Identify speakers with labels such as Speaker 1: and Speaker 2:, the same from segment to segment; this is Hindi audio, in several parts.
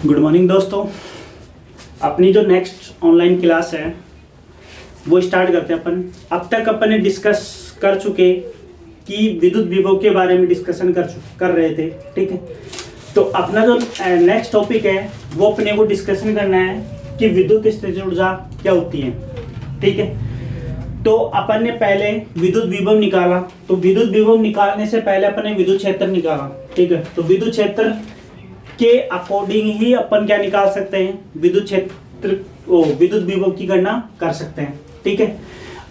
Speaker 1: गुड मॉर्निंग दोस्तों। अपनी जो नेक्स्ट ऑनलाइन क्लास है वो स्टार्ट करते हैं अपन। अब तक अपन ने डिस्कस कर चुके कि विद्युत विभव के बारे में डिस्कशन कर रहे थे, ठीक है। तो अपना जो नेक्स्ट टॉपिक है वो अपने को डिस्कशन करना है कि विद्युत स्थितिज ऊर्जा क्या होती है, ठीक है। तो अपन ने पहले विद्युत विभव निकाला, तो विद्युत विभव निकालने से पहले अपन ने विद्युत क्षेत्र निकाला, ठीक है। तो विद्युत क्षेत्र के अकॉर्डिंग ही अपन क्या निकाल सकते हैं, विद्युत क्षेत्र विद्युत विभव की गणना कर सकते हैं, ठीक है।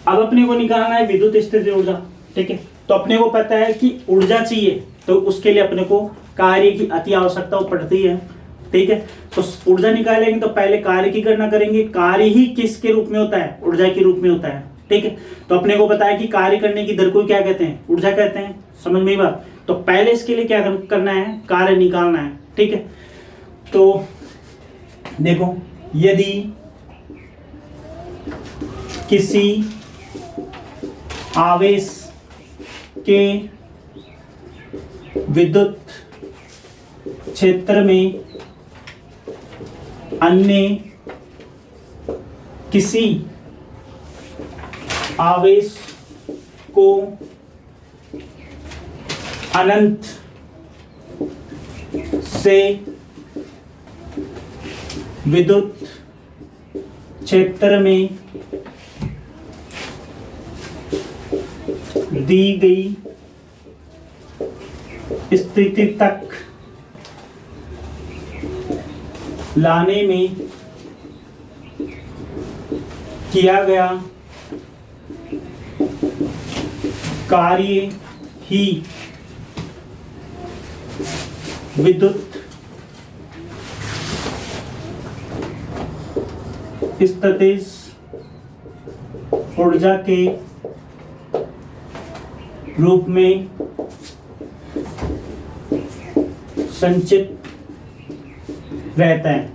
Speaker 1: अब अपने को निकालना है विद्युत स्थितिज ऊर्जा, ठीक है। तो अपने को पता है कि ऊर्जा चाहिए, तो उसके लिए अपने को कार्य की अति आवश्यकता पड़ती है, ठीक है। तो ऊर्जा निकालेंगे तो पहले कार्य की गणना करेंगे। कार्य ही किसके रूप में होता है, ऊर्जा के रूप में होता है, ठीक है। तो अपने को पता है कि कार्य करने की दर को क्या कहते हैं, ऊर्जा कहते हैं। समझ में बात। तो पहले इसके लिए क्या करना है, कार्य निकालना है, ठीक है। तो देखो, यदि किसी आवेश के विद्युत क्षेत्र में अन्य किसी आवेश को अनंत से विद्युत क्षेत्र में दी गई स्थिति तक लाने में किया गया कार्य ही विद्युत स्थितिज ऊर्जा के रूप में संचित रहता है,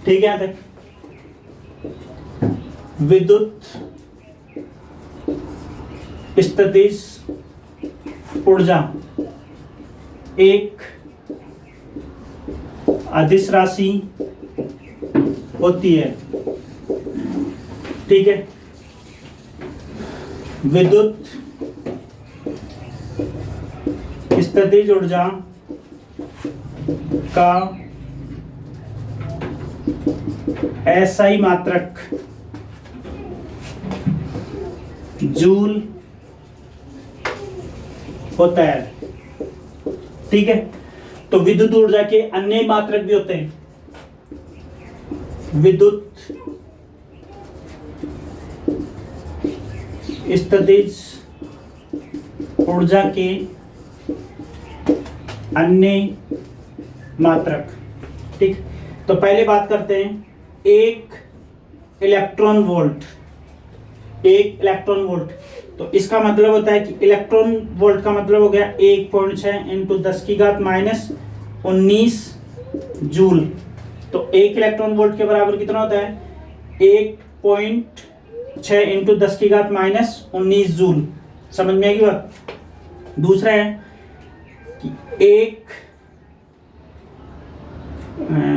Speaker 1: ठीक है। विद्युत स्थितिज ऊर्जा एक अदिश राशि होती है, ठीक है। विद्युत स्थितिज ऊर्जा का एसआई मात्रक जूल होता है, ठीक है। तो विद्युत ऊर्जा के अन्य मात्रक भी होते हैं। विद्युत स्थितिज ऊर्जा के अन्य मात्रक, ठीक। तो पहले बात करते हैं एक इलेक्ट्रॉन वोल्ट। एक इलेक्ट्रॉन वोल्ट, तो इसका मतलब होता है कि इलेक्ट्रॉन वोल्ट का मतलब हो गया 1.6 इंटू 10⁻19 जूल। तो एक इलेक्ट्रॉन वोल्ट के बराबर कितना होता है, 1.6 इंटू 10⁻19 जूल। समझ में आएगी बात। दूसरा है कि एक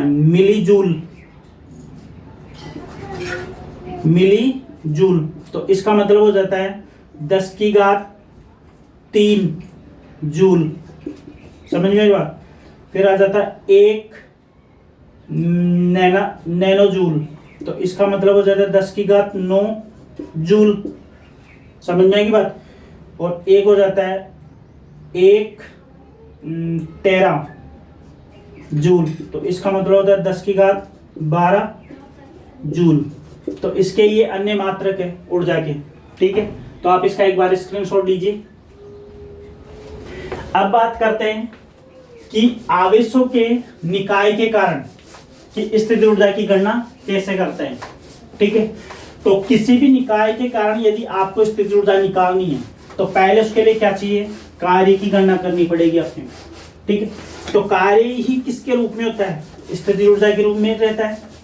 Speaker 1: मिली जूल, तो इसका मतलब हो जाता है 10⁻³ जूल। समझ में आई बात। फिर आ जाता है एक नैनो जूल, तो इसका मतलब हो जाता है 10⁹ जूल। समझ में आएगी बात। और एक हो जाता है 1 टेरा जूल, तो इसका मतलब होता है 10⁻12 जूल। तो इसके ये अन्य मात्रक है ऊर्जा के, ठीक है। तो आप इसका एक बार स्क्रीनशॉट लीजिए। अब बात करते हैं कि आवेशों के निकाय के कारण कि स्थितिज ऊर्जा की गणना कैसे करते हैं, ठीक है। तो किसी भी निकाय के कारण यदि आपको स्थितिज ऊर्जा निकालनी है तो पहले उसके लिए क्या चाहिए, कार्य की गणना करनी पड़ेगी अपने, ठीक है। तो कार्य ही किसके रूप में होता है, स्थितिज ऊर्जा के रूप में रहता है।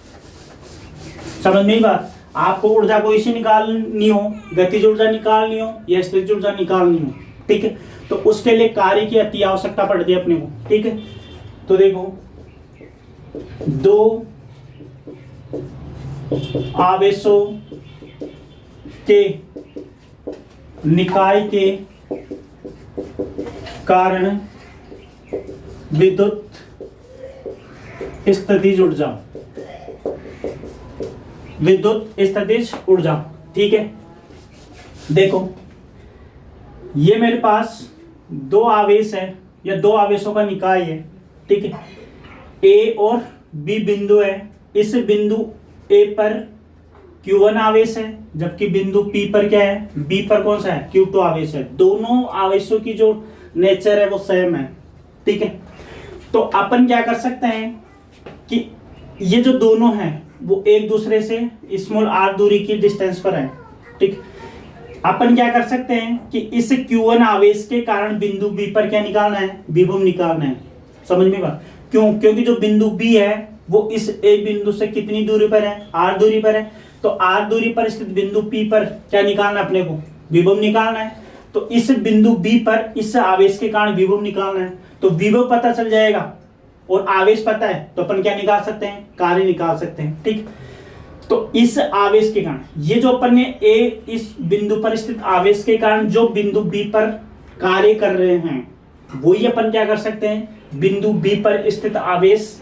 Speaker 1: समझ में ही बात। आपको ऊर्जा को इसी निकालनी हो, गतिज ऊर्जा निकालनी हो या स्थितिज ऊर्जा निकालनी हो, ठीक है। तो उसके लिए कार्य की अति आवश्यकता पड़ती है अपने को, ठीक है। तो देखो दो आवेशों के निकाय के कारण विद्युत स्थितिज ऊर्जा, विद्युत स्थितिज ऊर्जा। ठीक है, देखो ये मेरे पास दो आवेश है या दो आवेशों का निकाय है। ठीक है, ए और बी बिंदु है। इस बिंदु ए पर Q1 आवेश है, जबकि बिंदु P पर क्या है, B पर कौन सा है, Q2 आवेश है। दोनों आवेशों की जो नेचर है वो सेम है। ठीक है, तो अपन क्या कर सकते हैं कि ये जो दोनों हैं वो एक दूसरे से स्मॉल r दूरी की डिस्टेंस पर है। ठीक, अपन क्या कर सकते हैं कि इस Q1 आवेश के कारण बिंदु B पर क्या निकालना है, विभव निकालना है। समझ में बात? क्यों? क्योंकि जो बिंदु B है वो इस A बिंदु से कितनी दूरी पर है, r दूरी पर है। तो r दूरी पर स्थित बिंदु P पर क्या निकालना है, अपने को विभव निकालना है। तो इस बिंदु B पर इस आवेश के कारण विभव निकालना है। तो विभव पता चल जाएगा और आवेश पता है तो अपन क्या निकाल सकते हैं, कार्य निकाल सकते हैं। ठीक, तो इस आवेश के कारण ये जो अपन ने A इस बिंदु पर स्थित आवेश के कारण जो बिंदु B पर कार्य कर रहे हैं वही अपन क्या कर सकते हैं, बिंदु B पर स्थित आवेश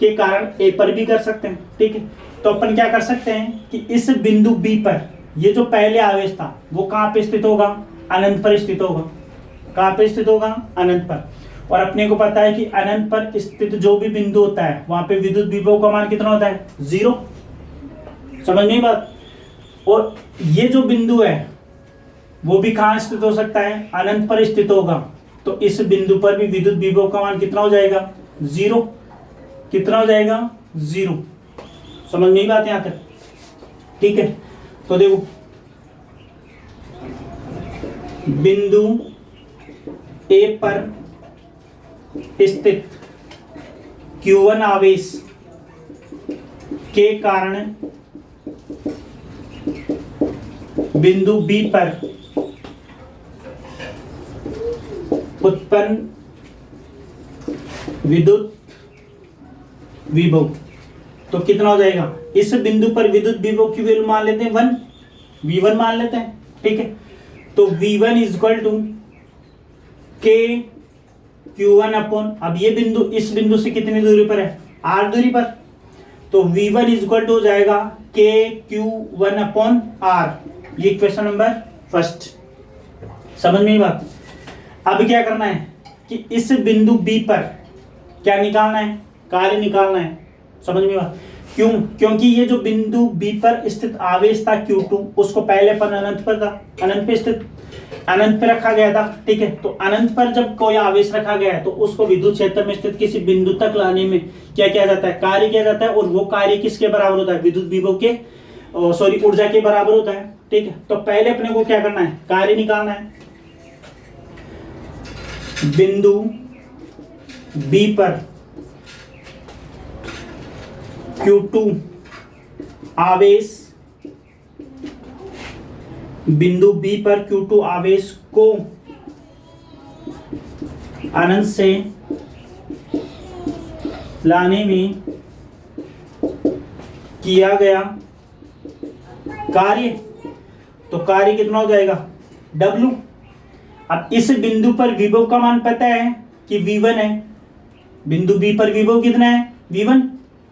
Speaker 1: के कारण A पर भी कर सकते हैं। ठीक है, तो अपन क्या कर सकते हैं कि इस बिंदु B पर ये जो पहले आवेश था वो कहाँ पे स्थित होगा, अनंत पर स्थित होगा। कहाँ पे स्थित होगा, अनंत पर। और अपने को पता है कि अनंत पर स्थित जो भी बिंदु होता है वहां पे विद्युत विभव का मान कितना होता है, 0। समझ नहीं बात? और ये जो बिंदु है वो भी कहाँ स्थित हो सकता है, अनंत पर स्थित होगा। तो इस बिंदु पर भी विद्युत विभव का मान कितना हो जाएगा, 0। कितना हो जाएगा, 0। समझ नहीं बात यहां तक? ठीक है, तो देखो बिंदु A पर स्थित Q1 आवेश के कारण बिंदु B पर उत्पन्न विद्युत विभव तो कितना हो जाएगा, इस बिंदु पर विद्युत विभव की वैल्यू मान लेते हैं 1, V1 मान लेते हैं। ठीक है, तो V1 is equal to K Q1 upon, अब ये बिंदु इस बिंदु से कितनी दूरी पर है, R दूरी पर। तो V1 इज इक्वल टू हो जाएगा K Q1 अपॉन R। ये क्वेश्चन नंबर फर्स्ट। समझ में बात? अब क्या करना है कि इस बिंदु B पर क्या निकालना है, कार्य निकालना है। समझ में बात? क्यों? क्योंकि ये जो बिंदु B पर स्थित आवेश था Q2 उसको पहले अपन अनंत पर था, अनंत पे स्थित, अनंत पे रखा गया था। ठीक है, तो अनंत पर जब कोई आवेश रखा गया है तो उसको विद्युत क्षेत्र में स्थित किसी बिंदु तक लाने में क्या किया जाता है, कार्य किया जाता है। और वो कार्य किसके बराबर होता है, विद्युत विभव के ऊर्जा के बराबर होता है। ठीक है, तो पहले अपने को क्या करना है, कार्य निकालना है। बिंदु B पर Q2 आवेश, बिंदु B पर Q2 आवेश को अनंत से लाने में किया गया कार्य, तो कार्य कितना हो जाएगा, W। अब इस बिंदु पर विभव का मान पता है कि V1 है, बिंदु B पर विभव कितना है, V1,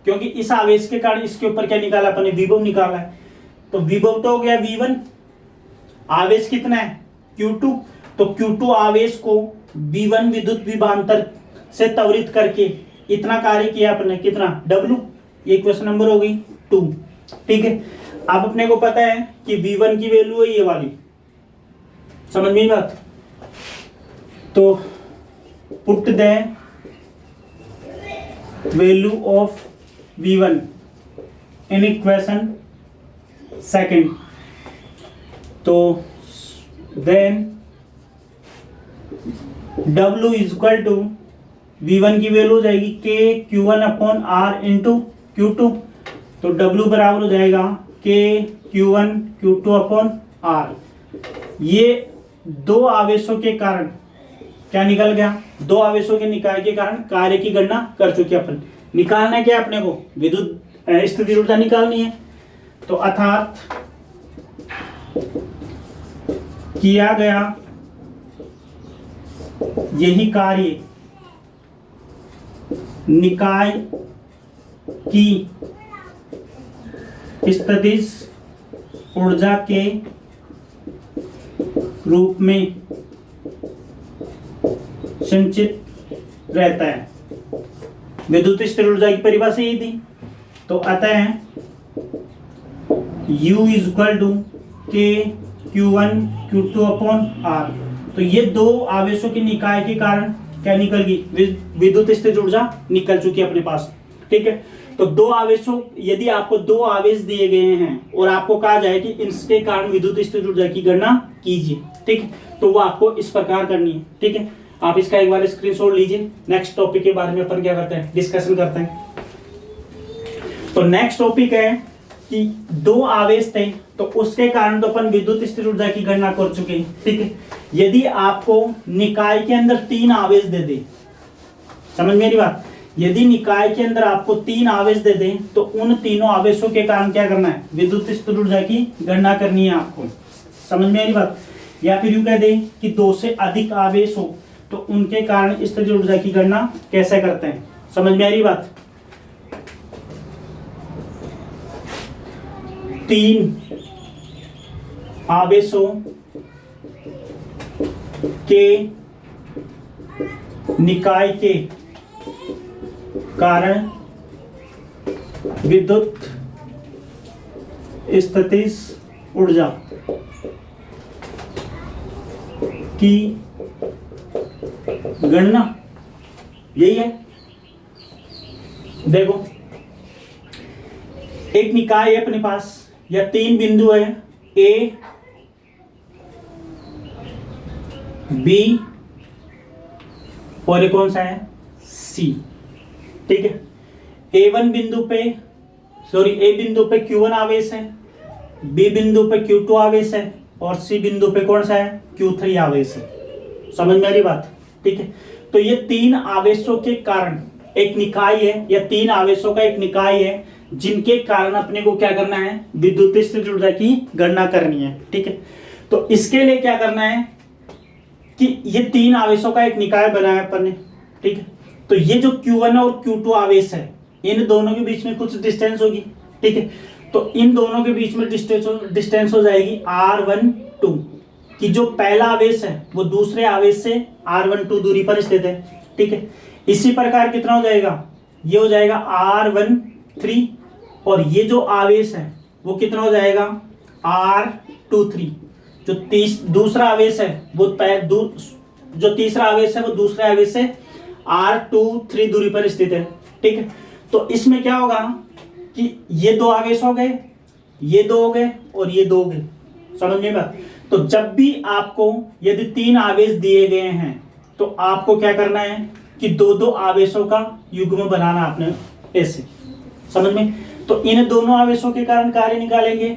Speaker 1: क्योंकि इस आवेश के कारण इसके ऊपर क्या निकाला अपने, विभव निकाला है। तो विभव तो हो गया V1, आवेश कितना है, Q2। तो Q2 आवेश को V1 विद्युत विभवांतर से त्वरित करके इतना कार्य किया अपने, कितना, W। ये क्वेश्चन नंबर हो गई 2। ठीक है, अब अपने को पता है कि V1 की वैल्यू है ये वाली। समझ में बात? तो put the value of V1 in equation second. तो then W is equal to V1 की वैल्यू हो जाएगी K Q1 upon R into Q2। तो W बराबर हो जाएगा K Q1 Q2 upon R। ये दो आवेशों के कारण क्या निकल गया, दो आवेशों के निकाय के कारण कार्य की गणना कर चुके अपन। निकालना क्या अपने को, विद्युत स्थितिज ऊर्जा निकालनी है। तो अर्थात किया गया यही कार्य निकाय की स्थितिज ऊर्जा के रूप में संचित रहता है। विद्युत स्थिर ऊर्जा की परिभाषा यही थी। तो अतः U इज इक्वल टू के Q1 Q2 अपॉन R। तो ये दो आवेशों के निकाय के कारण क्या निकल गई, विद्युत स्थिर ऊर्जा निकल चुकी है अपने पास। ठीक है, तो दो आवेशों, यदि आपको दो आवेश दिए गए हैं और आपको कहा जाए कि इसके कारण विद्युत स्थिर ऊर्जा की गणना कीजिए, ठीक है, तो वो आपको इस प्रकार करनी है। ठीक है, आप इसका एक बार स्क्रीनशॉट लीजिए। नेक्स्ट टॉपिक के बारे में अपन क्या करते हैं, डिस्कशन करते हैं। तो नेक्स्ट टॉपिक है कि दो आवेश थे, तो उसके कारण तो अपन विद्युत स्थिर ऊर्जा की गणना कर चुके हैं। ठीक है, यदि आपको निकाय के अंदर तीन आवेश दे दे, समझ मेरी बात, यदि निकाय के अंदर आपको तीन आवेश दे दें तो उन तीनों आवेशों के कारण क्या करना है, विद्युत स्थिर ऊर्जा की गणना करनी है आपको। समझ में आई बात। या फिर यूं कह दें कि दो से अधिक आवेश हो तो उनके कारण स्थिर ऊर्जा की गणना कैसे करते हैं। समझ में आ रही बात। तीन आवेशों के निकाय के कारण विद्युत स्थितिज ऊर्जा की गणना, यही है। देखो, एक निकाय है अपने पास या तीन बिंदु है, ए बी और ये कौन सा है, सी। ठीक है, ए1 बिंदु पे ए बिंदु पे Q1 आवेश है, बी बिंदु पे Q2 आवेश है और सी बिंदु पे कौन सा है, Q3 आवेश है। समझ में आ रही बात। ठीक है, तो ये तीन आवेशों के कारण एक निकाय है या तीन आवेशों का एक निकाय है जिनके कारण अपने को क्या करना है, विद्युत स्थिर ऊर्जा की गणना करनी है। ठीक है, तो इसके लिए क्या करना है कि ये तीन आवेशों का एक निकाय बनाया अपन ने। ठीक है, तो ये जो Q1 और Q2 आवेश है, इन दोनों के बीच में कुछ डिस्टेंस होगी। ठीक है, तो इन दोनों के बीच में डिस्टेंस हो जाएगी R12 कि जो पहला आवेश है वो दूसरे आवेश से R12 दूरी पर स्थित है। ठीक है, इसी प्रकार कितना हो जाएगा, ये हो जाएगा R13 और ये जो आवेश है वो कितना हो जाएगा R23। जो दूसरा आवेश है वो जो तीसरा आवेश है वो दूसरे आवेश से R23 दूरी पर स्थित है। ठीक है, तो इसमें क्या होगा कि ये दो आवेश हो गए, ये दो हो गए और ये दो हो गए। समझ में बात। तो जब भी आपको यदि तीन आवेश दिए गए हैं तो आपको क्या करना है कि दो दो आवेशों का युग्म बनाना आपने, ऐसे। समझ में। तो इन दोनों आवेशों के कारण कार्य निकालेंगे,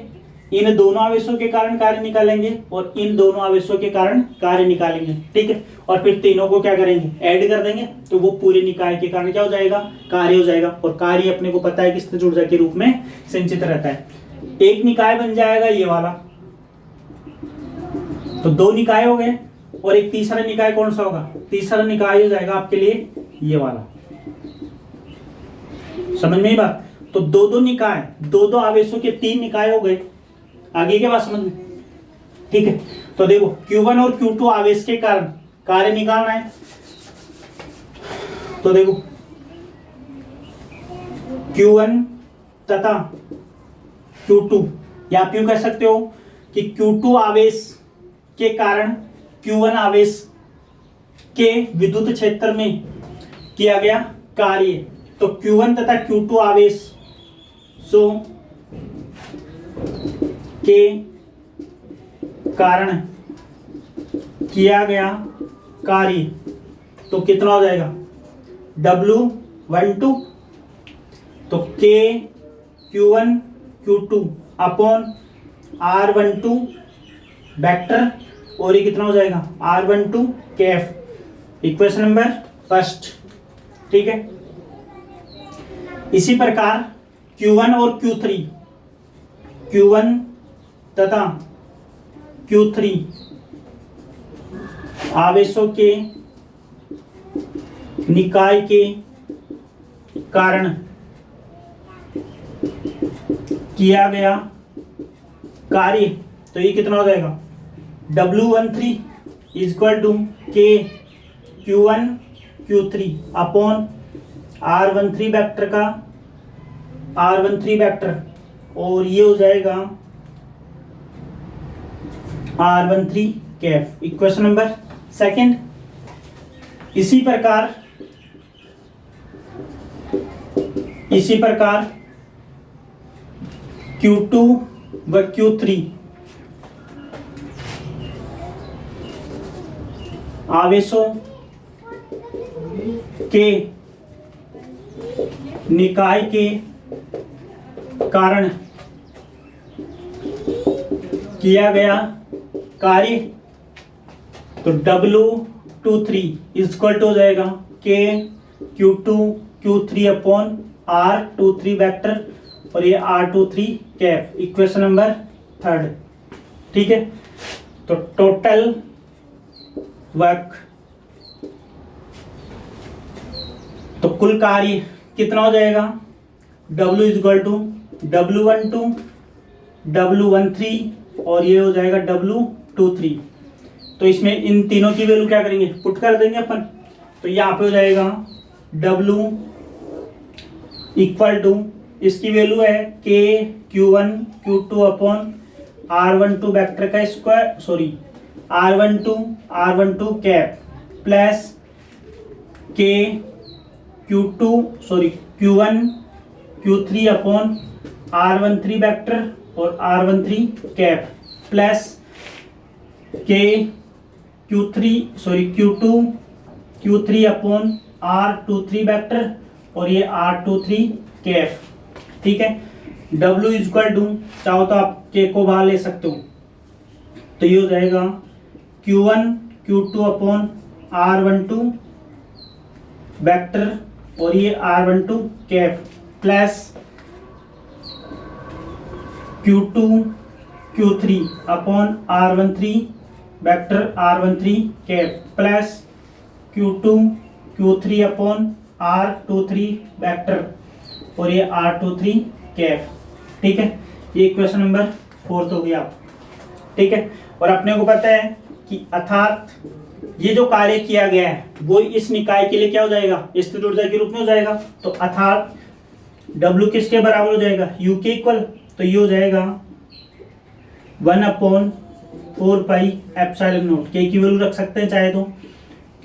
Speaker 1: इन दोनों आवेशों के कारण कार्य निकालेंगे और इन दोनों आवेशों के कारण कार्य निकालेंगे। ठीक है, और फिर तीनों को क्या करेंगे, ऐड कर देंगे, तो वो पूरे निकाय के कारण क्या हो जाएगा, कार्य हो जाएगा। और कार्य अपने को पता है कि स्थिर ऊर्जा के रूप में संचित रहता है। एक निकाय बन जाएगा ये वाला, तो दो निकाय हो गए और एक तीसरा निकाय कौन सा होगा, तीसरा निकाय हो जाएगा आपके लिए ये वाला। समझ में ही बात। तो दो दो निकाय, दो दो आवेशों के तीन निकाय हो गए। आगे के बात समझ में। ठीक है, तो देखो Q1 और Q2 आवेश के कारण कार्य निकालना है। तो देखो Q1 तथा Q2, या आप यूं कह सकते हो कि Q2 आवेश के कारण Q1 आवेश के विद्युत क्षेत्र में किया गया कार्य। तो Q1 तथा Q2 आवेश के कारण किया गया कार्य तो कितना हो जाएगा, W12। तो K Q1 Q2 upon R12 vector, और ये कितना हो जाएगा R12 KF। Equation number first. ठीक है, इसी प्रकार Q1 और Q3, Q1 तथा Q3 आवेशों के निकाय के कारण किया गया कार्य, तो ये कितना हो जाएगा, W13 equal to K Q1 Q3 upon R13 vector का R13 वेक्टर, और ये हो जाएगा R13 Kaif. Equation number second. इसी प्रकार Q2 व Q3 आवेशों के निकाय के कारण किया गया कार्य, तो W23 इक्वल टू हो जाएगा K Q2 Q3 upon R23 vector, और ये R23 cap. Equation number third. ठीक है, तो टोटल वर्क, तो कुल कार्य कितना हो जाएगा, W equal to W12 W13 और ये हो जाएगा W23। तो इसमें इन तीनों की वैल्यू क्या करेंगे, पुट कर देंगे अपन। तो यहाँ पे हो जाएगा W इक्वल टू, इसकी वैल्यू है K Q1 Q2 upon R12 vector का square, sorry R12 cap, plus K Q1 Q3 upon R13 vector और R13 cap, plus K Q2 Q3 upon R23 vector और ये R23 कैप। ठीक है, W इक्वल टू, चाहो तो आप K को बाहर ले सकते हो, तो ये हो जाएगा Q1 Q2 upon R12 vector और ये R12 cap, plus Q2 Q3 upon R13 vector R13 cap, plus Q2 Q3 upon R23 vector और ये R23 कैप। ठीक है, ये इक्वेशन नंबर 4 हो गया। ठीक है, और अपने को पता है कि अर्थात ये जो कार्य किया गया है वो इस निकाय के लिए क्या हो जाएगा, स्थिर ऊर्जा के रूप में हो जाएगा। तो अर्थात W किसके बराबर हो जाएगा, U के इक्वल, तो ये हो जाएगा 1/4 पाई एप्सिलॉन नॉट। K की वैल्यू रख सकते हैं चाहे तो,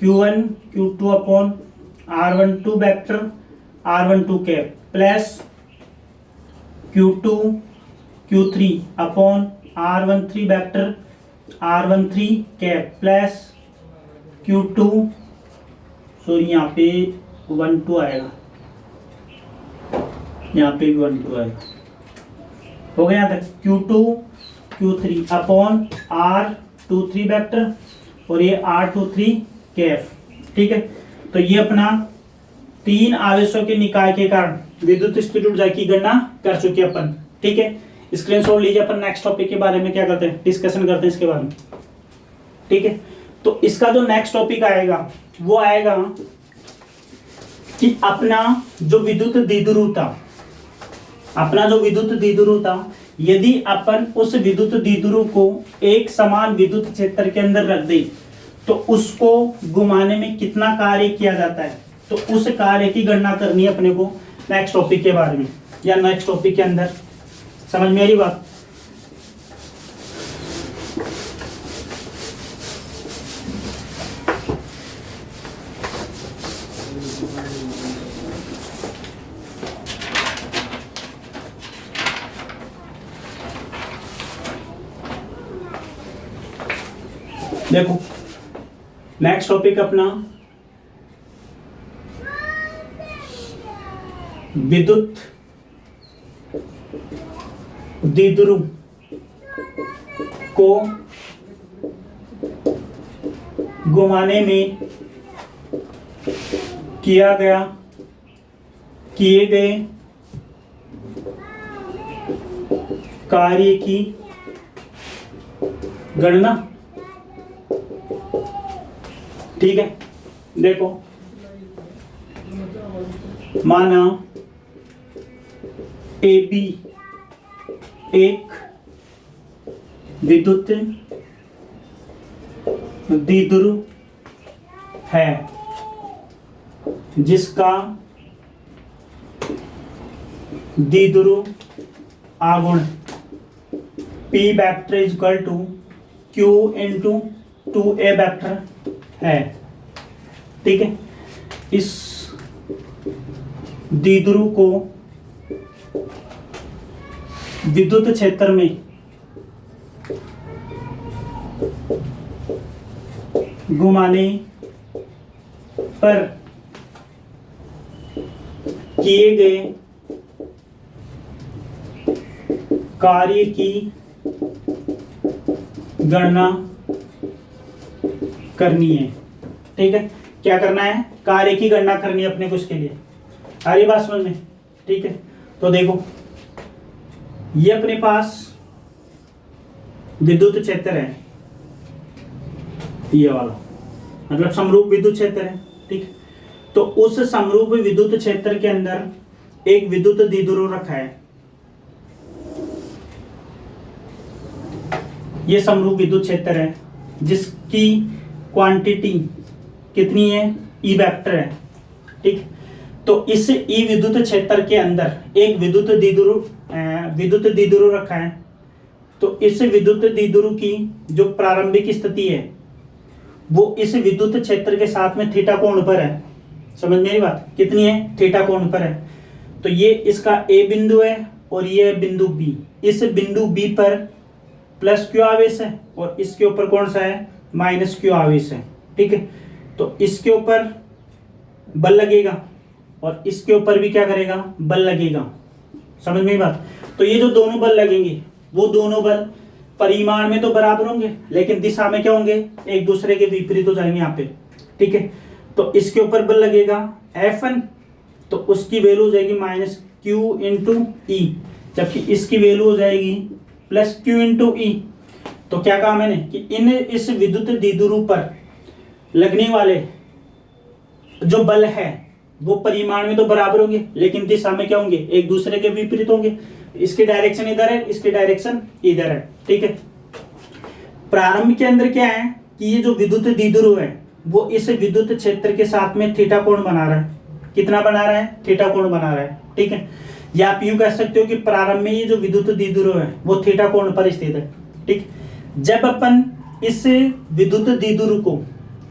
Speaker 1: Q1 Q2 upon R12 vector R12 cap, plus Q2 Q3 upon R13 vector R13 cap, plus Q2, sorry यहाँ पे 12 आएगा, यहाँ पे भी 12 आएगा, हो गया यहाँ तक। Q2 Q3 upon R23 vector और ये R23 कैफ। ठीक है, तो ये अपना 3 आवेशों के निकाय के कारण विद्युत स्थिर ऊर्जा की गणना कर चुके अपन। ठीक है, स्क्रीनशॉट लीजिए, अपन नेक्स्ट टॉपिक के बारे में क्या करते हैं, डिस्कशन करते हैं इसके बारे में। ठीक है, तो इसका जो नेक्स्ट टॉपिक आएगा वो आएगा कि अपना जो विद्युत द्विध्रुव था, यदि अपन उस विद्युत द्विध्रुव को एक समान विद्युत क्षेत्र के अंदर रख दे तो उसको घुमाने में कितना कार्य किया जाता है, तो उस कार्य की गणना करनी है अपने को नेक्स्ट टॉपिक के बारे में या नेक्स्ट टॉपिक के अंदर। समझ में आ रही बात? देखो नेक्स्ट टॉपिक अपना विद्युत द्विध्रुव को घुमाने में किए गए कार्य की गणना। ठीक है, देखो माना AB एक विद्युत द्विध्रुव है जिसका द्विध्रुव आघूर्ण P vector is equal to Q into 2A vector है। ठीक है, इस द्विध्रुव को विद्युत क्षेत्र में घुमाने पर किए गए कार्य की गणना करनी है। ठीक है, क्या करना है? कार्य की गणना करनी है अपने को इसके लिए। आ रही बात समझ में? ठीक है, तो देखो ये अपने पास विद्युत क्षेत्र है, ये वाला मतलब समरूप विद्युत क्षेत्र है। ठीक है, तो उस समरूप विद्युत क्षेत्र के अंदर एक विद्युत द्विध्रुव रखा है। ये समरूप विद्युत क्षेत्र है जिसकी क्वांटिटी कितनी है? ई वेक्टर है। ठीक, तो इस ई विद्युत क्षेत्र के अंदर एक विद्युत द्विध्रुव रखा है। तो इस विद्युत द्विध्रुव की जो प्रारंभिक स्थिति है वो इस विद्युत क्षेत्र के साथ में थीटा कोण पर है। समझ मेरी बात? कितनी है? थीटा कोण पर है। तो ये इसका ए बिंदु है और ये बिंदु बी। इस बिंदु बी पर प्लस क्यू आवेश है और इसके ऊपर कौन सा है? माइनस क्यू आवेश है। ठीक है, तो इसके ऊपर बल लगेगा और इसके ऊपर भी क्या करेगा? बल लगेगा। समझ में बात? तो ये जो दोनों बल लगेंगे वो दोनों बल परिमाण में तो बराबर होंगे लेकिन दिशा में क्या होंगे? एक दूसरे के विपरीत हो जाएंगे यहाँ पे। ठीक है, तो इसके ऊपर बल लगेगा F1, तो उसकी वैल्यू हो जाएगी माइनस क्यू इंटू ई, जबकि इसकी वैल्यू हो जाएगी प्लस क्यू इंटू ई। तो क्या कहा मैंने कि इस विद्युत द्विध्रुव पर लगने वाले जो बल है वो परिमाण में तो बराबर होंगे लेकिन दिशा में क्या होंगे? एक दूसरे के विपरीत होंगे। इसकी डायरेक्शन इधर है, इसकी डायरेक्शन इधर है। ठीक है, प्रारंभ के अंदर क्या है कि ये जो विद्युत द्विध्रुव है वो इस विद्युत क्षेत्र के साथ में थीटा कोण बना रहा है। कितना बना रहा है? थीटा कोण बना रहा है। ठीक है, या आप यूं कह सकते हो कि प्रारंभ में ये जो विद्युत द्विध्रुव है वो थीटा कोण पर स्थित है। ठीक, जब अपन इस विद्युत द्विध्रुव को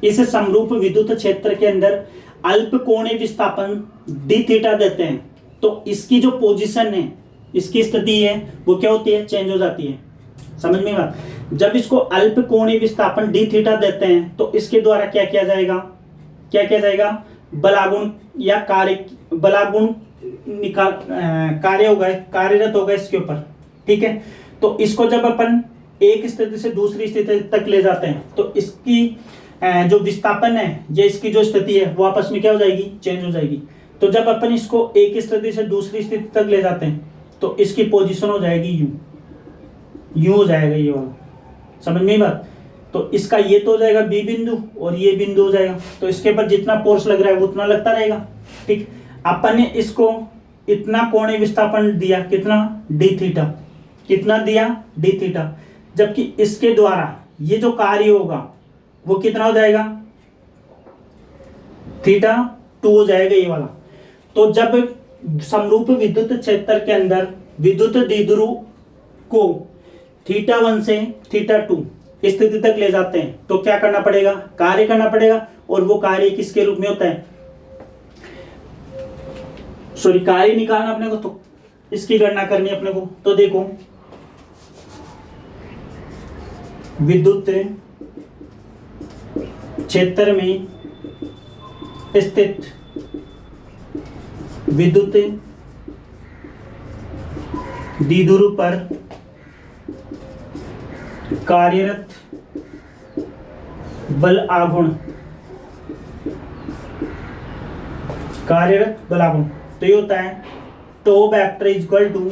Speaker 1: इस समरूप विद्युत क्षेत्र के अंदर अल्प कोणीय विस्थापन डी थीटा देते हैं तो इसकी जो पोजीशन है, इसकी स्थिति है वो क्या होती है? चेंज हो जाती है। समझ में बात? जब इसको अल्प कोणीय विस्थापन डी थीटा देते हैं तो इसके द्वारा क्या किया जाएगा? क्या किया जाएगा? बलागुण या बलागुण कार्य होगा, कार्यरत होगा इसके ऊपर। ठीक है, तो इसको जब अपन एक स्थिति से दूसरी स्थिति तक ले जाते हैं तो इसकी जो विस्थापन है या इसकी जो स्थिति है वो आपस में क्या हो जाएगी? चेंज हो जाएगी। तो जब अपन इसको एक स्थिति से दूसरी स्थिति तक ले जाते हैं तो इसकी पोजीशन हो जाएगी यूं हो जाएगा ये वाला। समझ में बात? तो इसका ये तो हो जाएगा बी बिंदु और ये बिंदु हो जाएगा। तो इसके ऊपर जितना फोर्स लग रहा है वो उतना लगता रहेगा। ठीक, अपन ने इसको इतना कोणीय विस्थापन दिया, कितना? D theta. कितना दिया? D theta. जबकि इसके द्वारा ये जो कार्य होगा वो कितना हो जाएगा? थीटा 2 हो जाएगा ये वाला। तो जब समरूप विद्युत क्षेत्र के अंदर विद्युत द्विध्रुव को थीटा 1 से थीटा 2 स्थिति तक ले जाते हैं तो क्या करना पड़ेगा? कार्य करना पड़ेगा। और वो कार्य किसके रूप में होता है? सॉरी, कार्य निकालना अपने को, तो इसकी गणना करनी है अपने को। तो देखो विद्युत क्षेत्र में स्थित विद्युत द्विध्रुव पर कार्यरत बल आघूर्ण, कार्यरत बल आघूर्ण तो ये होता है tau vector is equal to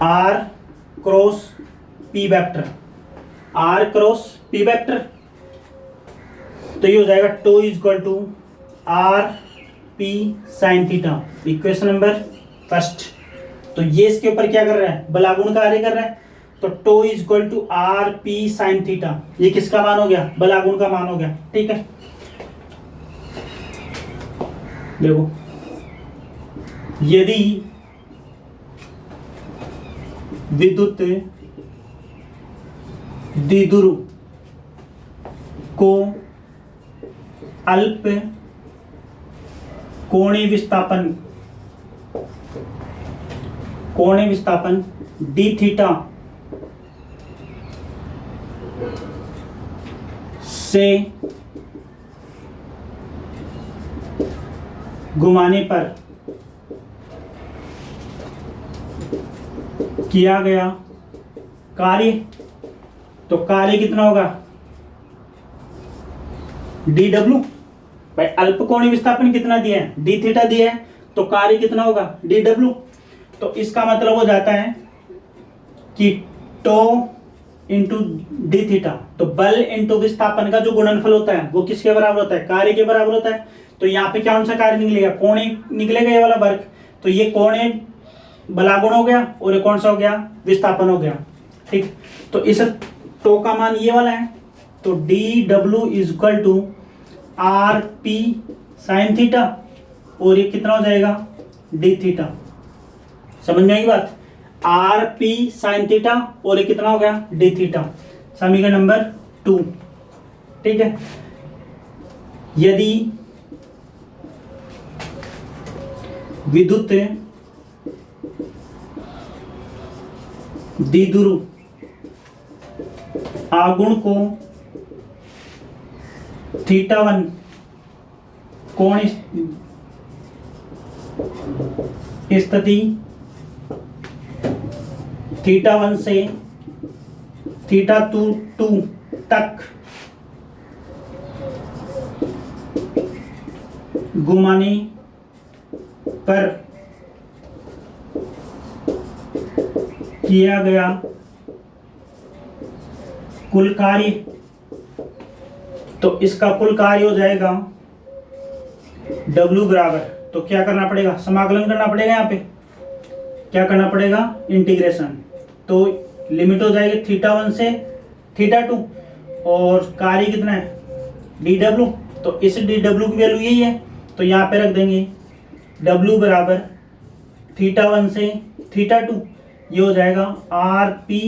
Speaker 1: R cross P vector, R cross P vector, तो ये हो जाएगा tau is equal to R P sine theta, equation number first. तो ये इसके ऊपर क्या कर रहा है, बलागुण कार्य कर रहा है, तो tau is equal to R P sine theta, ये किसका मान हो गया, बलागुण का मान हो गया। ठीक है, देखो यदि विद्युत द्विध्रुव को अल्प कोणीय विस्थापन डी थीटा से घुमाने पर किया गया कार्य, तो कार्य कितना होगा, डी डब्ल्यू। भाई अल्पकोणीय विस्थापन कितना दिया है, डी थीटा दिया है, तो कार्य कितना होगा, डी डब्ल्यू। तो इसका मतलब हो जाता है कि टो इंटू डी थीटा, तो बल इंटू विस्थापन का जो गुणनफल होता है वो किसके बराबर होता है, कार्य के बराबर होता है। तो यहाँ पे कौन सा कार्य निकलेगा, कोणीय निकलेगा, ये वाला वर्ग, तो ये कोणीय बलागुण हो गया और ये कौन सा हो गया, विस्थापन हो गया। ठीक, तो इस टो का मान ये वाला है, तो D W is equal to R P sine theta, और ये कितना हो जाएगा, डी थीटा। समझ में आई बात, आर पी साइन थीटा और ये कितना हो गया, डी थीटा, समीकरण नंबर 2। ठीक है, यदि विद्युत द्विध्रुव आघूर्ण को θ1 कोण स्थिति θ1 से θ2 तक घुमाने पर किया गया कुल कार्य, तो इसका कुल कार्य हो जाएगा W बराबर, तो क्या करना पड़ेगा, समाकलन करना पड़ेगा, यहाँ पे क्या करना पड़ेगा, इंटीग्रेशन। तो लिमिट हो जाएगी θ1 से θ2, और कार्य कितना है, dW, तो इस dW की वैल्यू यही है, तो यहाँ पे रख देंगे W बराबर θ1 से θ2, ये हो जाएगा आर पी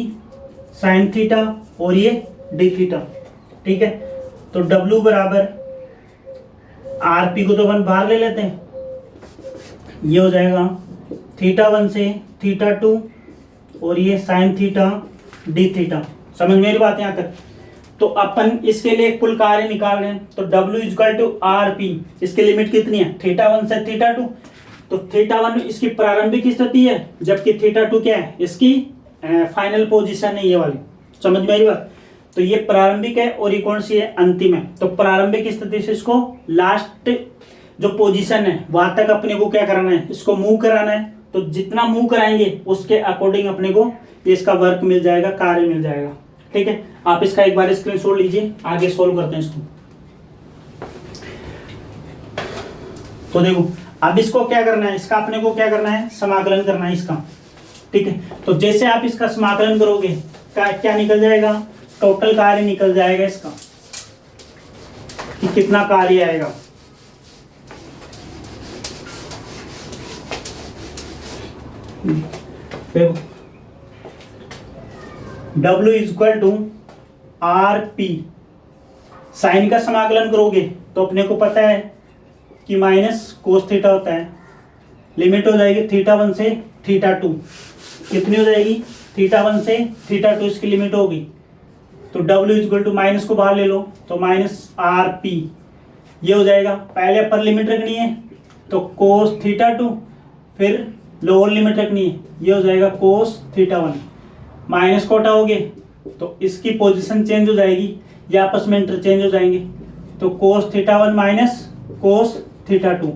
Speaker 1: साइन थीटा और ये डी थीटा। ठीक है, तो W बराबर आर पी को तो अपन बाहर ले लेते हैं, ये हो जाएगा θ1 से θ2 और ये साइन थीटा डी थीटा। समझ मेरी बात यहाँ तक। तो अपन इसके लिए कुल कार्य निकाल रहे हैं, तो W equal to R P, इसकी लिमिट कितनी है, θ1 से θ2, तो θ1 इसकी प्रारंभिक स्थिति है, जबकि θ2 क्या है, इसकी फाइनल पोजीशन है, ये वाली। समझ में आई बात। तो ये प्रारंभिक है और ये कौन सी है, अंतिम है। तो प्रारंभिक स्थिति से इसको लास्ट जो पोजीशन है वहां तक अपने को क्या कराना है, इसको मूव कराना है। तो जितना मूव कराएंगे उसके अकॉर्डिंग अपने को इसका वर्क मिल जाएगा, कार्य मिल जाएगा। ठीक है, आप इसका एक बार स्क्रीनशॉट लीजिए, आगे सोल्व करते हैं इसको। तो देखो अब इसको क्या करना है, इसका अपने को क्या करना है, समाकलन करना है इसका। ठीक है, तो जैसे आप इसका समाकलन करोगे क्या निकल जाएगा, टोटल कार्य निकल जाएगा इसका, कि कितना कार्य आएगा। देखो W is equal to R P, sine का समाकलन करोगे तो अपने को पता है कि माइनस कोस थीटा होता है। लिमिट हो जाएगी θ1 से θ2, कितनी हो जाएगी, θ1 से θ2 इसकी लिमिट होगी। तो W is equal to minus को बाहर ले लो, तो माइनस आर पी, ये हो जाएगा। पहले अपर लिमिट रखनी है तो कोस θ2, फिर लोअर लिमिट रखनी है, ये हो जाएगा कोस θ1। माइनस को हटाओगे तो इसकी पोजीशन चेंज हो जाएगी, ये आपस में इंटरचेंज हो जाएंगे। तो कोस θ1 माइनस कोस θ2,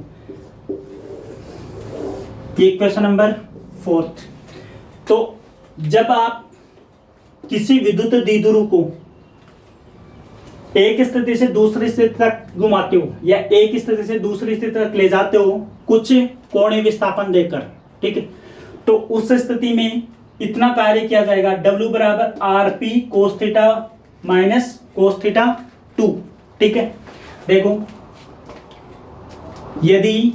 Speaker 1: ये इक्वेशन नंबर 4। तो जब आप किसी विद्युत द्विध्रुव को एक स्थिति से दूसरी स्थिति तक घुमाते हो या एक स्थिति से दूसरी स्थिति तक ले जाते हो कुछ कोणीय विस्थापन देकर, ठीक है, तो उस स्थिति में इतना कार्य किया जाएगा, W बराबर RP cos theta minus cos theta 2, ठीक है। देखो यदि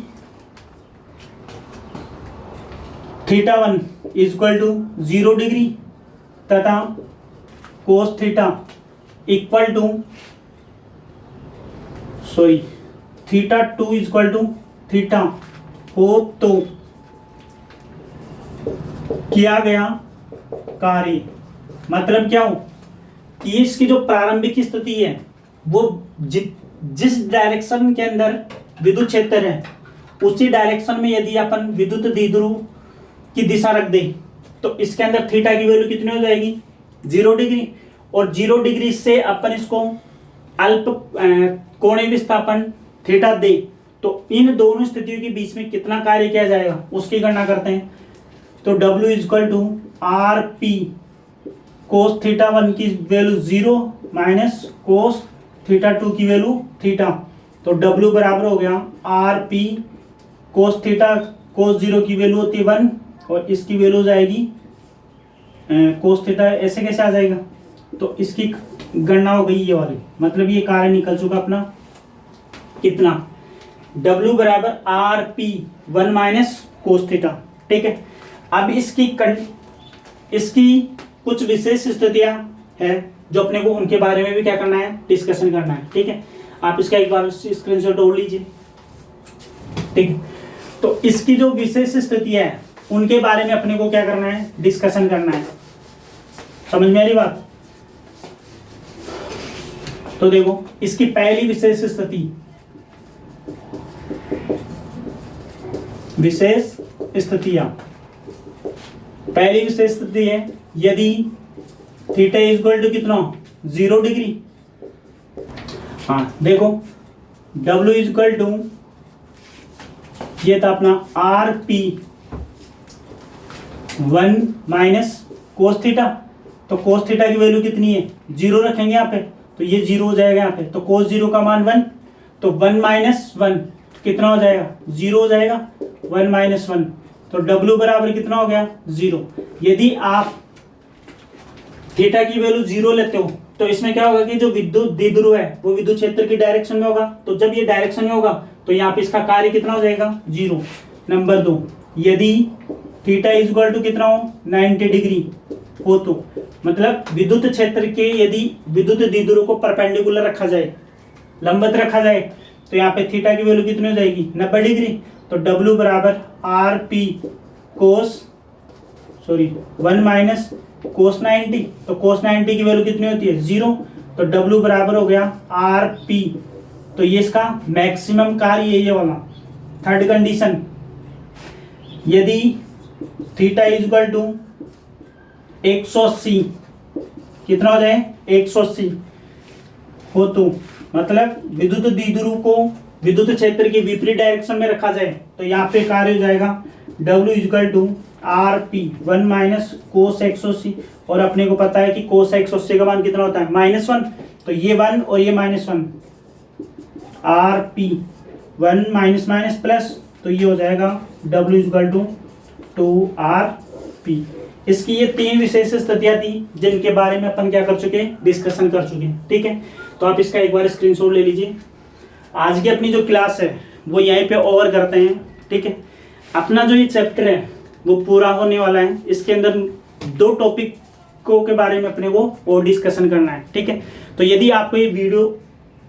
Speaker 1: थीटा 1 इक्वल टू 0 डिग्री तथा cos theta equal to theta 2 equal to theta हो तो किया गया कार्य मतलब क्या हो कि इसकी जो प्रारंभिक स्थिति है वो जिस डायरेक्शन के अंदर विद्युत क्षेत्र है उसी डायरेक्शन में यदि अपन विद्युत द्विध्रुव की दिशा रख दें तो इसके अंदर थीटा की वैल्यू कितनी हो जाएगी 0 डिग्री, और 0 डिग्री से अपन इसको अल्प कोणीय विस्थापन थीटा दे तो इन दोनों स्थितियों के बीच में कितना कार्य किया जाएगा उसकी गणना करते हैं। तो W equal to RP cos theta 1 की वैल्यू 0 माइनस cos थीटा 2 की वैल्यू थीटा, तो W बराबर हो गया RP cos थीटा cos 0 की वैल्यू होती है 1 और इसकी वैल्यू जाएगी cos थीटा, ऐसे कैसे आ जाएगा, तो इसकी गणना हो गई ये वाली, मतलब ये कार्य निकल चुका अपना कितना W बराबर RP 1 माइनस cos थीटा, ठीक है। अब इसकी कुछ विशेष स्थितियां हैं जो अपने को उनके बारे में भी क्या करना है, डिस्कशन करना है, ठीक है। आप इसका एक बार स्क्रीनशॉट उड़ लीजिए, ठीक है। तो इसकी जो विशेष स्थितियां हैं उनके बारे में अपने को क्या करना है, डिस्कशन करना है, समझ में आ रही बात। तो देखो इसकी पहली विशेष स्थिति, विशेष स्थितियां, पहली विशेष स्थिति है यदि थीटा इक्वल टू कितना 0 डिग्री, हाँ देखो W इक्वल टू ये था अपना RP 1 माइनस cos थीटा, तो cos थीटा की वैल्यू कितनी है 0 रखेंगे यहाँ पे तो ये 0 हो जाएगा यहाँ पे, तो cos 0 का मान 1, तो 1 माइनस 1 कितना हो जाएगा 0 हो जाएगा, 1 माइनस 1, तो W बराबर कितना हो गया 0। यदि आप थीटा की वैल्यू 0 लेते हो तो इसमें क्या होगा कि जो विद्युत द्विध्रुव है वो विद्युत क्षेत्र की डायरेक्शन में होगा, तो जब ये डायरेक्शन में होगा तो यहाँ पे इसका कार्य कितना हो जाएगा 0। नंबर 2, यदि थीटा इक्वल टू कितना हो 90 डिग्री हो तो मतलब विद्युत क्षेत्र के यदि विद्युत द्विध्रुव को परपेंडिकुलर रखा जाए, लंबवत रखा जाए, तो यहाँ पे थीटा की वैल्यू कितनी हो जाएगी 90 डिग्री, तो W बराबर RP cos 1 माइनस cos 90, तो cos 90 की वैल्यू कितनी होती है 0, तो W बराबर हो गया RP, तो ये इसका मैक्सिमम कार्य ये वाला। थर्ड कंडीशन, यदि थीटा इक्वल टू 180 कितना हो जाए 180 हो तो मतलब विद्युत द्विध्रुव को विद्युत क्षेत्र की विपरीत डायरेक्शन में रखा जाए तो यहाँ पे कार्य हो जाएगा W equal to RP 1 minus cos 180, और अपने को पता है कि cos 180 का मान कितना होता है -1, तो ये 1 और ये -1, RP 1 माइनस माइनस प्लस, तो ये हो जाएगा W इक्वल टू 2RP। इसकी ये 3 विशेष स्थितियां थी जिनके बारे में अपन क्या कर चुके, डिस्कशन कर चुके, ठीक है। तो आप इसका एक बार स्क्रीनशॉट ले लीजिए। आज की अपनी जो क्लास है वो यहीं पे ओवर करते हैं, ठीक है। अपना जो ये चैप्टर है वो पूरा होने वाला है, इसके अंदर 2 टॉपिकों के बारे में अपने को और डिस्कशन करना है, ठीक है। तो यदि आपको ये वीडियो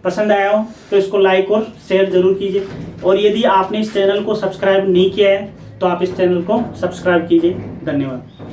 Speaker 1: पसंद आया हो तो इसको लाइक और शेयर जरूर कीजिए, और यदि आपने इस चैनल को सब्सक्राइब नहीं किया है तो आप इस चैनल को सब्सक्राइब कीजिए। धन्यवाद।